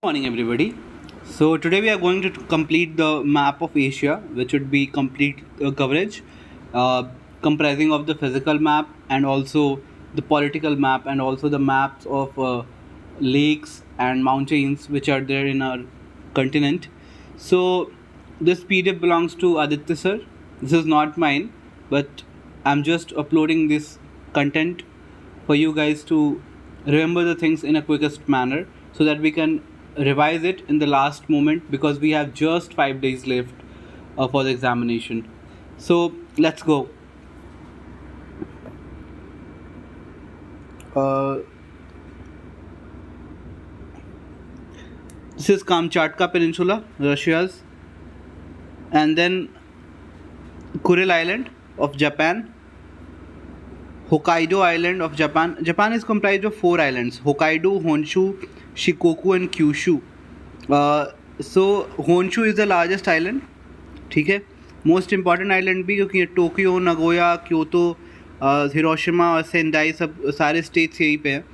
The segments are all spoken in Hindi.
Morning, everybody. So today we are going to complete the map of Asia, which would be complete coverage, uh, comprising of the physical map and also the political map and also the maps of lakes and mountains which are there in our continent. So this PDF belongs to Aditya sir. This is not mine, but I'm just uploading this content for you guys to remember the things in a quickest manner so that we can revise it in the last moment because we have just 5 days left for the examination. So let's go. uh, this is Kamchatka Peninsula, Russia's, and then Kuril Island of Japan, Hokkaido Island of Japan. Japan is comprised of 4 islands: Hokkaido, Honshu, Shikoku, and Kyushu. So Honshu is the largest island. ठीक है, मोस्ट इम्पॉर्टेंट आइलैंड भी, क्योंकि टोक्यो, नगोया, क्योतो, हिरोशिमा और सेंडाई सब सारे स्टेट्स यहीं पे हैं।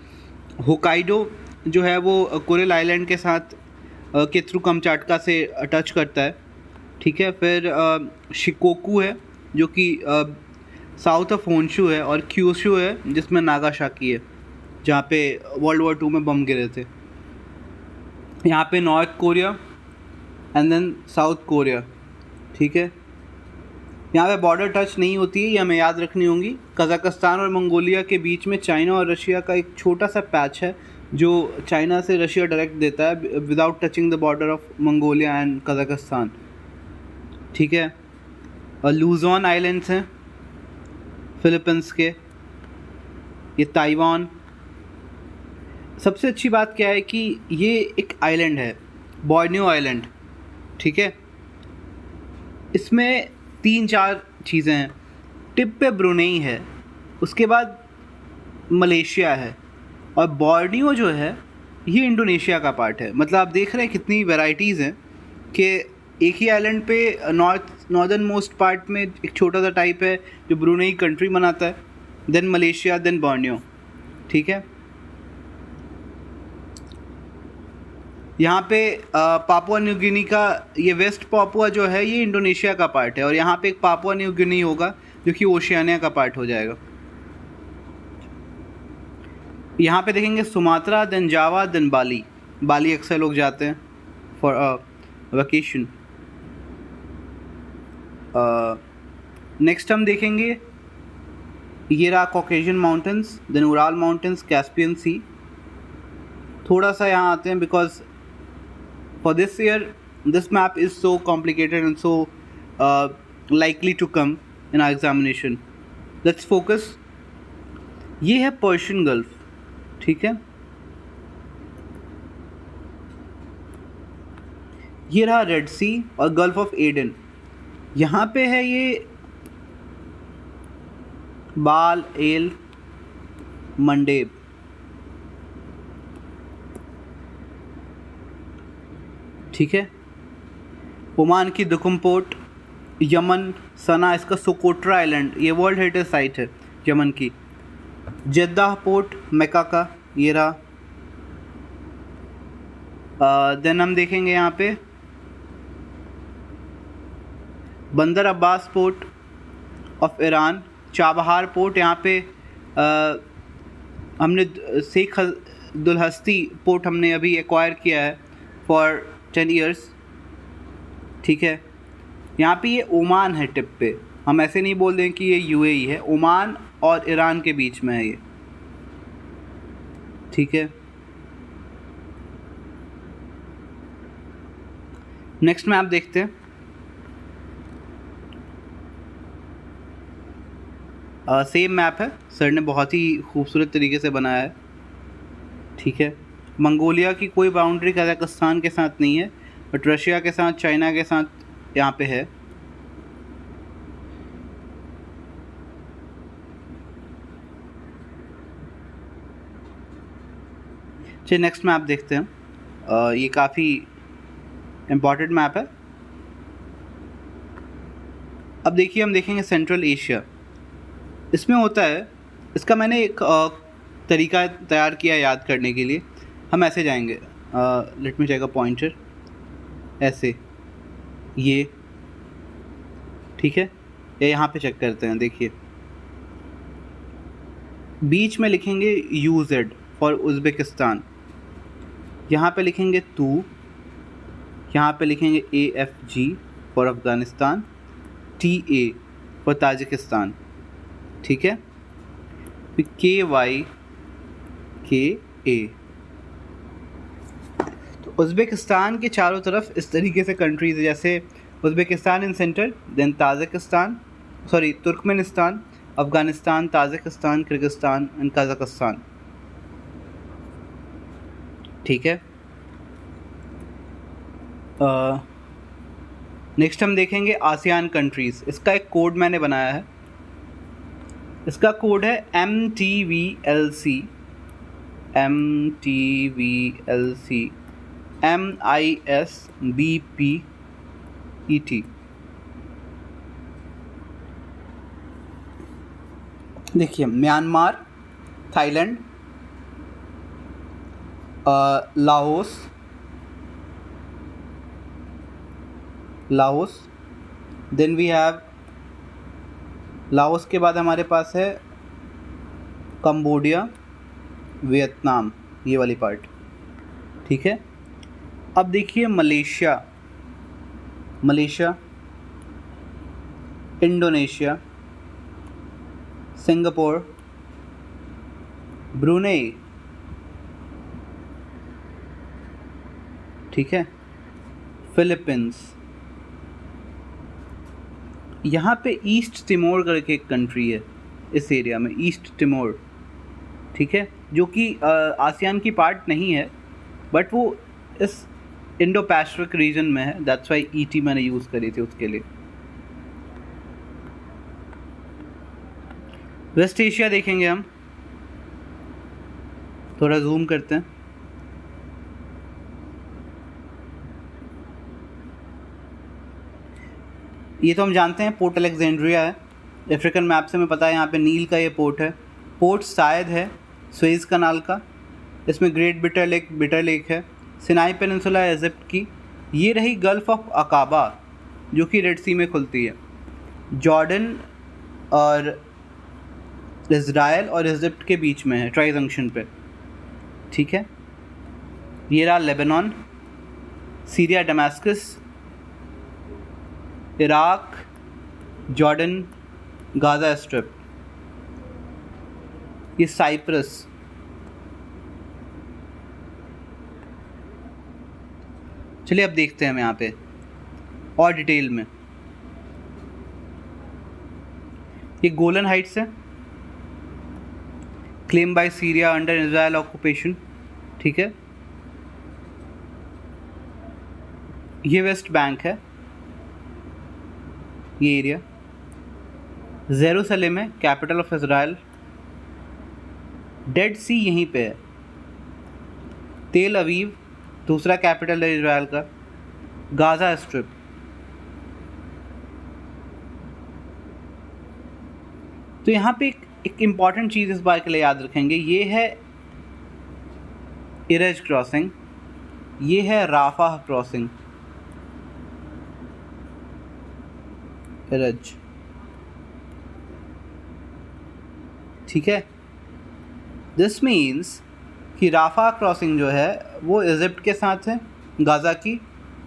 होकाइडो जो है वो कोरल आइलैंड के साथ के थ्रू कमचाटका से टच करता है। ठीक है, फिर शिकोकू है जो कि साउथ ऑफ होन्शू है, और क्यूशू है जिसमें नागासाकी है जहाँ पे वर्ल्ड वॉर 2 में बम गिरे थे। यहाँ पे North Korea and then South Korea. ठीक है, यहाँ पे बॉर्डर टच नहीं होती है, ये हमें याद रखनी होंगी। कज़ाकिस्तान और मंगोलिया के बीच में चाइना और रशिया का एक छोटा सा पैच है जो चाइना से रशिया डायरेक्ट देता है without touching the border of Mongolia and Kazakhstan. ठीक है, और लूजोन आइलैंड्स हैं फिलीपींस के, ये ताइवान। सबसे अच्छी बात क्या है कि ये एक आइलैंड है, बोर्नियो आइलैंड। ठीक है, इसमें 3-4 चीज़ें हैं। टिप पे ब्रुनेई है, उसके बाद मलेशिया है, और बोर्नियो जो है ये इंडोनेशिया का पार्ट है। मतलब आप देख रहे हैं कितनी वैरायटीज़ हैं कि एक ही आइलैंड पे नॉर्दर्न मोस्ट पार्ट में एक छोटा सा टाइप है जो ब्रुनेई कंट्री बनाता है, देन मलेशिया, देन बोर्नियो। ठीक है, यहाँ पे पापुआ न्यू गिनी का ये वेस्ट पापुआ जो है ये इंडोनेशिया का पार्ट है, और यहाँ पे एक पापुआ न्यू गिनी होगा जो कि ओशियानिया का पार्ट हो जाएगा। यहाँ पे देखेंगे सुमात्रा, देन जावा, देन बाली। बाली अक्सर लोग जाते हैं फॉर वेकेशन। नेक्स्ट हम देखेंगे ये रहा Caucasian mountains, then Ural mountains, Caspian sea. थोड़ा सा यहाँ आते हैं because for this year this map is so complicated and so likely to come in our examination. Let's focus. ये है पर्शियन गल्फ। ठीक है, ये रहा रेड सी और गल्फ ऑफ एडन। यहाँ पे है ये बाल एल मंडेब। ठीक है, ओमान की दुकुम पोर्ट, यमन सना, इसका सोकोट्रा आइलैंड, ये वर्ल्ड हेरिटेज साइट है यमन की। जेद्दाह पोर्ट मक्का का, ये रहा। देन हम देखेंगे यहाँ पे बंदर Abbas port of Iran, Chabahar port. यहाँ पे हमने शेख दुलहस्ती पोर्ट हमने अभी एक्वायर किया है फॉर 10 years। ठीक है, यहाँ पे ये ओमान है टिप पे, हम ऐसे नहीं बोल दें कि ये यूएई है, ओमान और ईरान के बीच में है ये। ठीक है, नेक्स्ट मैप देखते हैं। सेम मैप है, सर ने बहुत ही खूबसूरत तरीके से बनाया है। ठीक है, मंगोलिया की कोई बाउंड्री कज़ाकिस्तान के साथ नहीं है, बट रशिया के साथ, चाइना के साथ यहाँ पे है। चलिए नेक्स्ट मैप देखते हैं। ये काफ़ी इम्पॉर्टेंट मैप है। अब देखिए, हम देखेंगे सेंट्रल एशिया। इसमें होता है, इसका मैंने एक तरीका तैयार किया याद करने के लिए। हम ऐसे जाएंगे, let me take a pointer, ऐसे ये, ठीक है, ये यहाँ पे चेक करते हैं। देखिए बीच में लिखेंगे UZ फॉर उज़्बेकिस्तान, यहाँ पे लिखेंगे तू, यहाँ पे लिखेंगे AFG for Afghanistan, TA for Tajikistan, ठीक है, फिर KYKA। तो उज़्बेकिस्तान के चारों तरफ इस तरीके से कंट्रीज, जैसे Uzbekistan in centre, then Tajikistan, sorry Turkmenistan, Afghanistan, Tajikistan, Kyrgyzstan and Kazakhstan, ठीक है। नेक्स्ट हम देखेंगे आसियान कंट्रीज़। इसका एक कोड मैंने बनाया है, इसका कोड है MTVLC MISBPET। देखिए Myanmar, Thailand, Laos, then we have Laos के बाद हमारे पास है कंबोडिया, वियतनाम, ये वाली पार्ट, ठीक है। अब देखिए मलेशिया, इंडोनेशिया, सिंगापुर, ब्रुनेई, ठीक है, फिलीपींस, यहाँ पे ईस्ट तिमोर करके एक कंट्री है इस एरिया में, ईस्ट तिमोर, ठीक है, जो कि आसियान की पार्ट नहीं है, बट वो इस इंडो पैसिफिक रीजन में है, दैट्स वाई ET मैंने यूज़ करी थी उसके लिए। वेस्ट एशिया देखेंगे हम, थोड़ा जूम करते हैं। ये तो हम जानते हैं पोर्ट अलेक्जेंड्रिया है, अफ्रीकन मैप से हमें पता है यहाँ पे नील का ये पोर्ट है। पोर्ट शायद है सुएज़ कनाल का, इसमें ग्रेट बिटर लेक है, सिनाई पेनिनसुला इजिप्ट की, ये रही गल्फ़ ऑफ अकाबा जो कि रेड सी में खुलती है, जॉर्डन और इज़राइल और इजिप्ट के बीच में है ट्राई जंक्शन पे, ठीक है। ये रहा Lebanon, Syria, Damascus, Iraq, Jordan, Gaza strip, ये साइप्रस, चलिए अब देखते हैं हम यहाँ पे और डिटेल में। ये गोलन हाइट्स है, claim bye Syria under Israel occupation, ठीक है। ये वेस्ट बैंक है, ये एरिया, जेरूसलम है कैपिटल ऑफ इजराइल, डेड सी यहीं पे है, तेल अवीव दूसरा कैपिटल है इजराइल का, गाज़ा स्ट्रिप, तो यहाँ पे एक इम्पॉर्टेंट चीज़ इस बार के लिए याद रखेंगे, ये है इरज क्रॉसिंग, ये है राफा क्रॉसिंग, इरज, ठीक है। दिस मीन्स कि राफा क्रॉसिंग जो है वो इजिप्ट के साथ है, गाज़ा की,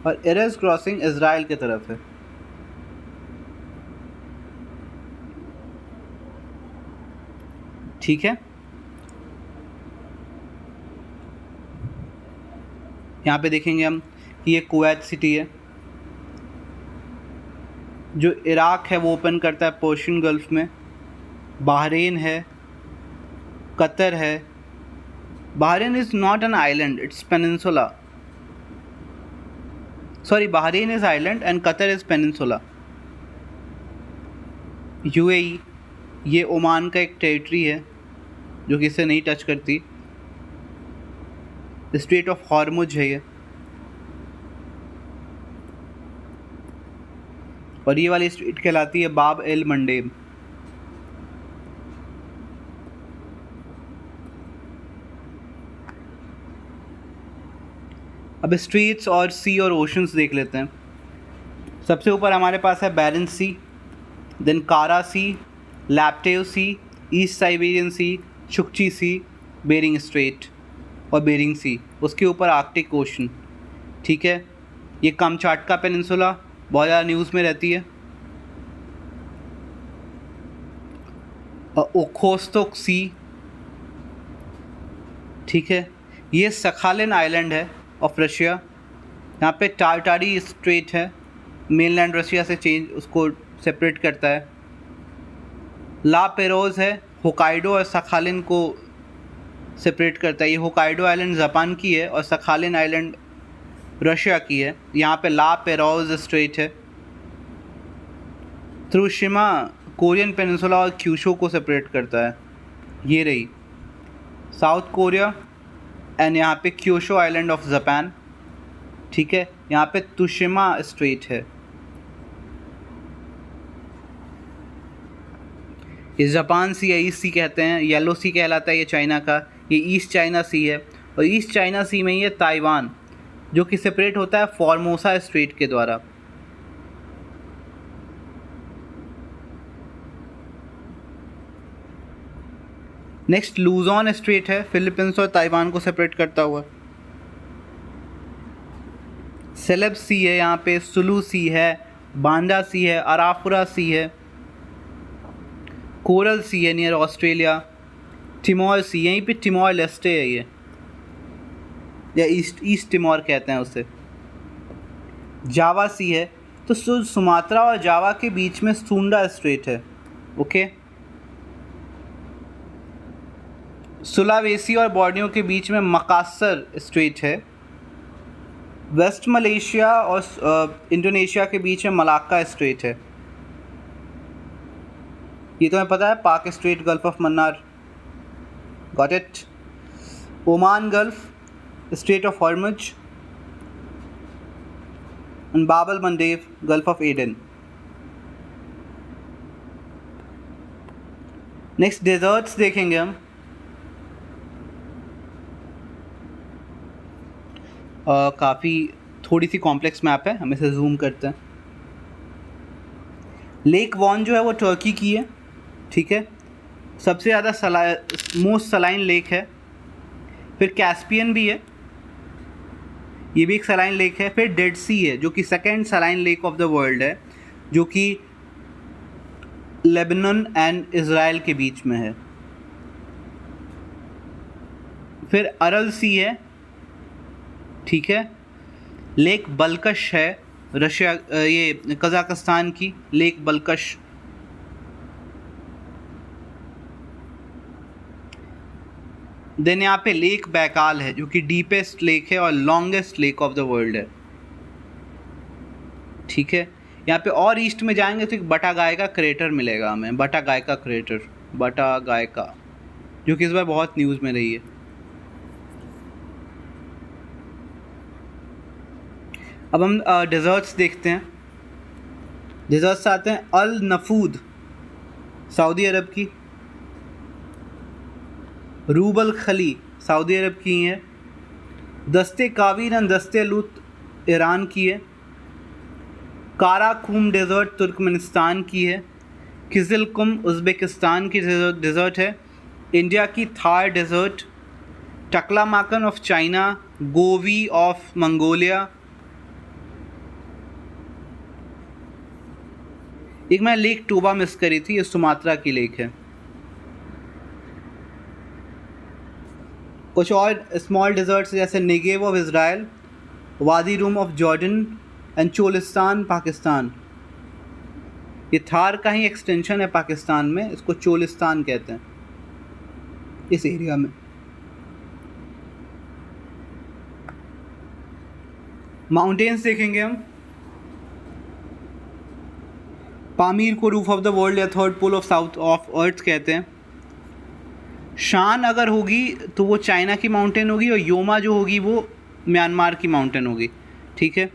और इरज क्रॉसिंग इज़राइल की तरफ है, ठीक है। यहाँ पे देखेंगे हम कि ये कुवैत सिटी है, जो इराक है वो ओपन करता है पर्शियन गल्फ में, बहरीन है, कतर है, Bahrain is not an island, it's peninsula, sorry Bahrain is island and Qatar is peninsula. UAE, ये ओमान का एक टेरिटरी है जो कि इसे नहीं टच करती, स्ट्रेट ऑफ हॉर्मुज है ये, और ये वाली स्ट्रेट कहलाती है बाब एल मंडेब। अब स्ट्रीट्स और सी और ओशंस देख लेते हैं। सबसे ऊपर हमारे पास है बैरेंस सी, देन कारा सी, लैप्टेव सी, ईस्ट साइबेरियन सी, शुक्ची सी, बेरिंग स्ट्रेट और बेरिंग सी। उसके ऊपर आर्कटिक ओशन। ठीक है, ये कामचाटका पेनिनसुला बहुत ज़्यादा न्यूज़ में रहती है। ओखोस्तोक सी, ठीक है, ये सखालिन आइलैंड है ऑफ रशिया। यहाँ पे टार्टारी स्ट्रेट है, मेनलैंड रशिया से चेंज उसको सेपरेट करता है। ला पेरोज है, होकाइडो और सखालिन को सेपरेट करता है। ये होकाइडो आइलैंड जापान की है और सखालिन आइलैंड रशिया की है। यहाँ पे ला पेरोज स्ट्रेट है। त्सुशिमा कोरियन पेनिनसुला और क्यूशू को सेपरेट करता है। ये रही साउथ कोरिया एंड यहाँ पे क्यूशू आइलैंड ऑफ जापान। ठीक है, यहाँ पे त्सुशिमा स्ट्रेट है। ये जापान सी या ईस्ट सी कहते हैं, येलो सी कहलाता है ये चाइना का। ये ईस्ट चाइना सी है और ईस्ट चाइना सी में ये ताइवान जो कि सेपरेट होता है फॉर्मोसा स्ट्रेट के द्वारा। नेक्स्ट लूजॉन स्ट्रेट है, फिलीपींस और ताइवान को सेपरेट करता हुआ। सेलेब सी है, यहाँ पे सुलू सी है, बांडा सी है, अराफुरा सी है, कोरल सी है नियर ऑस्ट्रेलिया, टिमोर सी, यहीं पे टिमोर लेस्टे है ये, या ईस्ट टिमोर कहते हैं उसे। जावा सी है, तो सुमात्रा और जावा के बीच में सुंडा स्ट्रेट है। ओके, सुलावेसी और बॉर्नियो के बीच में मकासर स्ट्रेट है। वेस्ट मलेशिया और इंडोनेशिया के बीच में मलाक्का स्ट्रेट है। ये तुम्हें पता है, Palk strait, gulf of Mannar, got it. Oman gulf, strait of Hormuz and Bab el Mandeb, gulf of Aden. Next deserts देखेंगे हम। काफ़ी थोड़ी सी कॉम्प्लेक्स मैप है, हम इसे जूम करते हैं। लेक वॉन जो है वो टर्की की है। ठीक है, सबसे ज़्यादा मोस्ट सलाइन लेक है। फिर कैस्पियन भी है, ये भी एक सलाइन लेक है। फिर डेड सी है जो कि second saline lake of the world है, जो कि लेबनान एंड इज़राइल के बीच में है। फिर अरल सी है, ठीक है। लेक बल्कश है, रशिया, ये कज़ाकिस्तान की लेक बल्कश। देन यहाँ पे लेक बैकाल है जो कि डीपेस्ट लेक है और longest lake of the world है। ठीक है, यहाँ पे और ईस्ट में जाएंगे तो एक बटा गाय का क्रेटर मिलेगा हमें, बटा गाय का क्रेटर, बटा गाय का, जो कि इस बार बहुत न्यूज़ में रही है। अब हम डेजर्ट्स देखते हैं। डेजर्ट्स आते हैं अल नफूद, सऊदी अरब की। रूबल खली, सऊदी अरब की है। दस्ते कावीर एंड दस्ते लूत, ईरान की है। काराकुम डेजर्ट, तुर्कमेनिस्तान की है। किज़िलकुम, उज़्बेकिस्तान की डेजर्ट है। इंडिया की Thar desert. Taklamakan of China, Gobi of Mongolia. एक मैं लेक टोबा मिस करी थी, ये सुमात्रा की लेक है। कुछ और स्मॉल डेजर्ट्स जैसे नेगेव ऑफ इज़राइल, वादी room of Jordan and Cholistan Pakistan. ये थार का ही एक्सटेंशन है पाकिस्तान में, इसको चोलिस्तान कहते हैं इस एरिया में। माउंटेन्स देखेंगे हम। पामीर को रूफ ऑफ द वर्ल्ड या third pole of south of earth कहते हैं। शान अगर होगी तो वो चाइना की माउंटेन होगी और योमा जो होगी वो म्यांमार की माउंटेन होगी। ठीक है,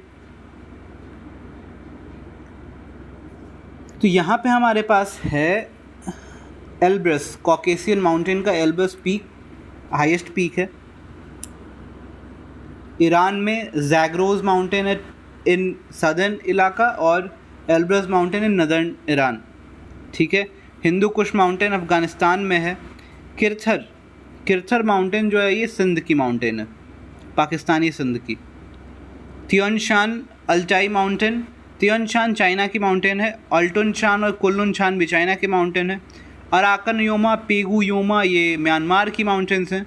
तो यहाँ पे हमारे पास है एल्ब्रस, कॉकेशियन माउंटेन का एल्ब्रस पीक हाईएस्ट पीक है। ईरान में जैग्रोज माउंटेन है इन सदर्न इलाका और Elbrus mountain in northern Iran, ठीक है। हिंदू कुश माउंटेन अफ़गानिस्तान में है। किरथर माउंटेन जो है ये सिंध की माउंटेन है, पाकिस्तानी सिंध की। तियोनशान अल्टाई माउंटेन, तियोनशान चाइना की माउंटेन है। अल्टुनशान और कुल्लुनशान भी चाइना की माउंटेन है। अराकन योमा, पेगू योमा ये म्यांमार की माउंटेन्स हैं।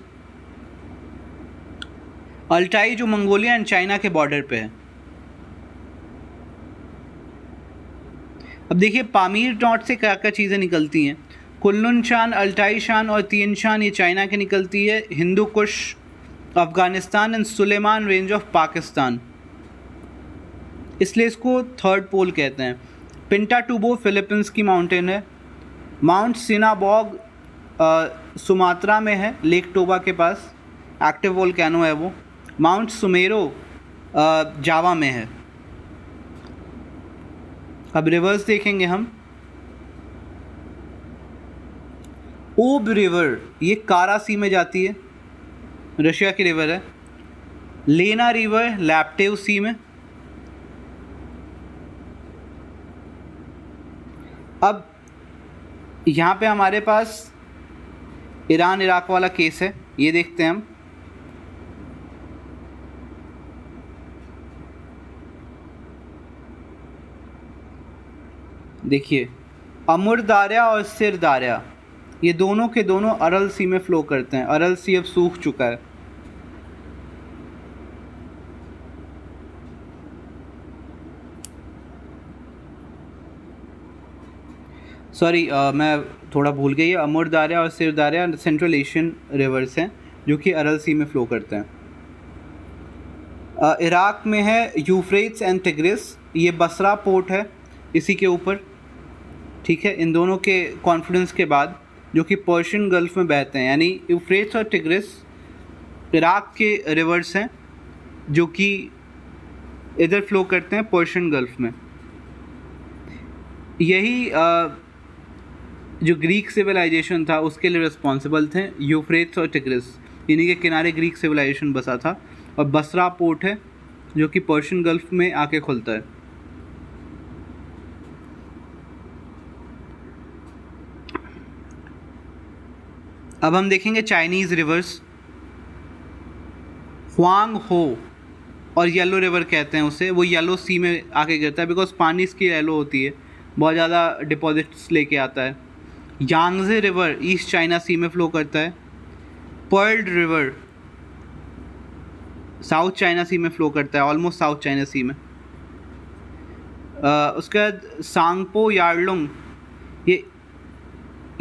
अल्टाई जो मंगोलिया एंड चाइना के बॉर्डर पे है। अब देखिए पामीर नॉट से क्या क्या चीज़ें निकलती हैं। कुल्लुनशान, अल्टाई शान और तियनशान ये चाइना की निकलती है। Hindu Kush Afghanistan and Sulaiman range of Pakistan, इसलिए इसको थर्ड पोल कहते हैं। पिंटाटूबो फिलीपींस की माउंटेन है। माउंट सिनाबॉग सुमात्रा में है, लेक टोबा के पास, एक्टिव वोल्केनो है वो। माउंट सुमेरो जावा में है। अब रिवर्स देखेंगे हम। ओब रिवर ये कारा सी में जाती है, रशिया की रिवर है। लेना रिवर लैप्टेव सी में। अब यहाँ पे हमारे पास ईरान इराक वाला केस है, ये देखते हैं हम। देखिए अमुर दारिया और सिर दारिया ये दोनों के दोनों अरल सी में फ़्लो करते हैं। अरल सी अब सूख चुका है। सॉरी मैं थोड़ा भूल गई। अमुर दारिया और सिर दारिया सेंट्रल एशियन रिवर्स हैं जो कि अरल सी में फ़्लो करते हैं। इराक में है यूफ्रेट्स एंड टिग्रिस, ये बसरा पोर्ट है इसी के ऊपर, ठीक है। इन दोनों के कॉन्फ्लुएंस के बाद जो कि पर्शियन गल्फ़ में बहते हैं, यानी यूफ्रेट्स और टिग्रिस इराक के रिवर्स हैं जो कि इधर फ़्लो करते हैं पर्शियन गल्फ़ में। यही जो ग्रीक सिविलाइजेशन था उसके लिए रिस्पॉन्सिबल थे यूफ्रेट्स और टिग्रिस, इन्हीं के किनारे ग्रीक सिविलाइजेशन बसा था। और बसरा पोर्ट है जो कि पर्शियन गल्फ़ में आके खुलता है। अब हम देखेंगे चाइनीज़ रिवर्स। हुआंग हो और येलो रिवर कहते हैं उसे, वो येलो सी में आके गिरता है बिकॉज पानी इसकी येलो होती है, बहुत ज़्यादा डिपॉजिट्स लेके आता है। यांगजे रिवर ईस्ट चाइना सी में फ़्लो करता है। पर्ल रिवर साउथ चाइना सी में फ़्लो करता है, ऑलमोस्ट साउथ चाइना सी में। उसके बाद सांगपो यार्लुंग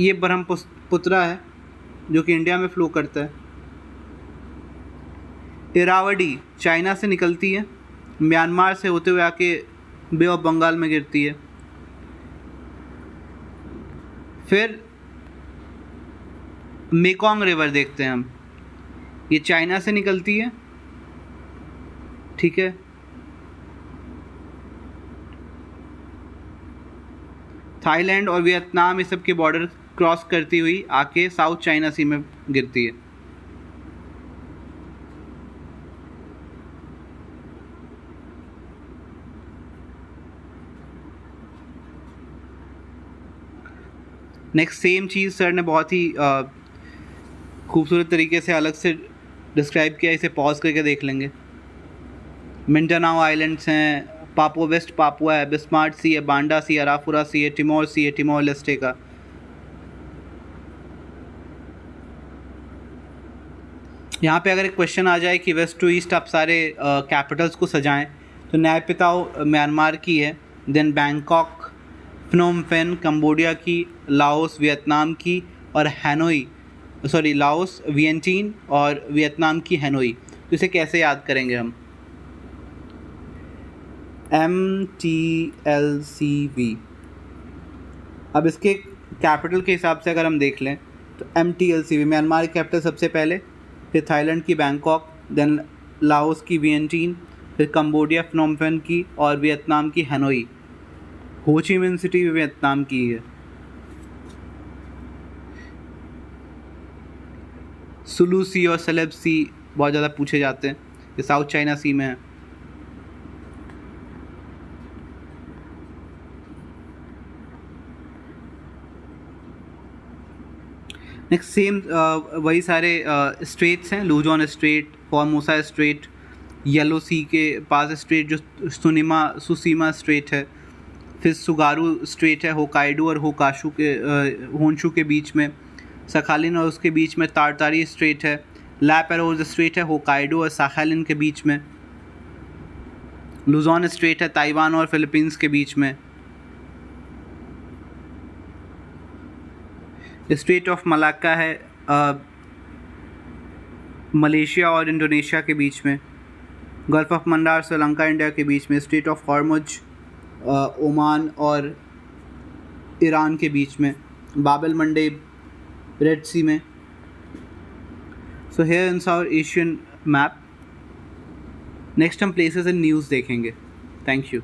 ये ब्रह्मपुत्रा है जो कि इंडिया में फ़्लो करता है। इरावडी चाइना से निकलती है, म्यांमार से होते हुए आके बे ऑफ बंगाल में गिरती है। फिर मेकोंग रिवर देखते हैं हम, ये चाइना से निकलती है, ठीक है। थाईलैंड और वियतनाम इस सब के बॉर्डर क्रॉस करती हुई आके साउथ चाइना सी में गिरती है। नेक्स्ट सेम चीज़ सर ने बहुत ही खूबसूरत तरीके से अलग से डिस्क्राइब किया, इसे पॉज करके देख लेंगे। मिंडानाओ आइलैंड्स हैं, पापुआ वेस्ट पापुआ है, बिस्मार्ट सी है, बांडा सी है, अराफुरा सी है, टिमोर सी है, टिमोर लेस्टे का। यहाँ पे अगर एक क्वेश्चन आ जाए कि वेस्ट टू ईस्ट आप सारे कैपिटल्स को सजाएं, तो न्यायपिताओ म्यांमार की है, देन बैंकॉक, प्नोम पेन कंबोडिया की, लाओस वियतनाम की और हैनोई लाओस वियंटीन और वियतनाम की हैनोई। तो इसे कैसे याद करेंगे हम? MTLCV। अब इसके कैपिटल के हिसाब से अगर हम देख लें तो MTLCV म्यांमार की कैपिटल सबसे पहले, फिर थाईलैंड की बैंकॉक, देन लाओस की वियंटीन, फिर कंबोडिया प्नोम पेन की और वियतनाम की हैनोई। हो ची मिन सिटी भी वियतनाम की है। सुलू सी और सेलेब सी बहुत ज़्यादा पूछे जाते हैं। ये साउथ चाइना सी में है। नेक्स्ट सेम वही सारे स्ट्रेट्स हैं, Luzon strait, Formosa strait, yellow sea के पास स्ट्रेट जो सुसीमा स्ट्रेट है, फिर सुगारू स्ट्रेट है होकाइडो और होकाशु के होन्शु के बीच में, सखालिन और उसके बीच में तारतारी स्ट्रेट है, लैपेरोज स्ट्रेट है होकाइडो और साखालिन के बीच में, लूजॉन स्ट्रेट है ताइवान और फिलीपींस के बीच में, स्ट्रेट ऑफ मलाक्का है मलेशिया और इंडोनेशिया के बीच में, gulf of Mannar Sri Lanka India के बीच में, स्ट्रेट ऑफ हॉर्मुज ओमान और ईरान के बीच में, बाबल मंडेब रेड सी में। So here in our Asian map. Next हम प्लेसेस एंड न्यूज़ देखेंगे। Thank you.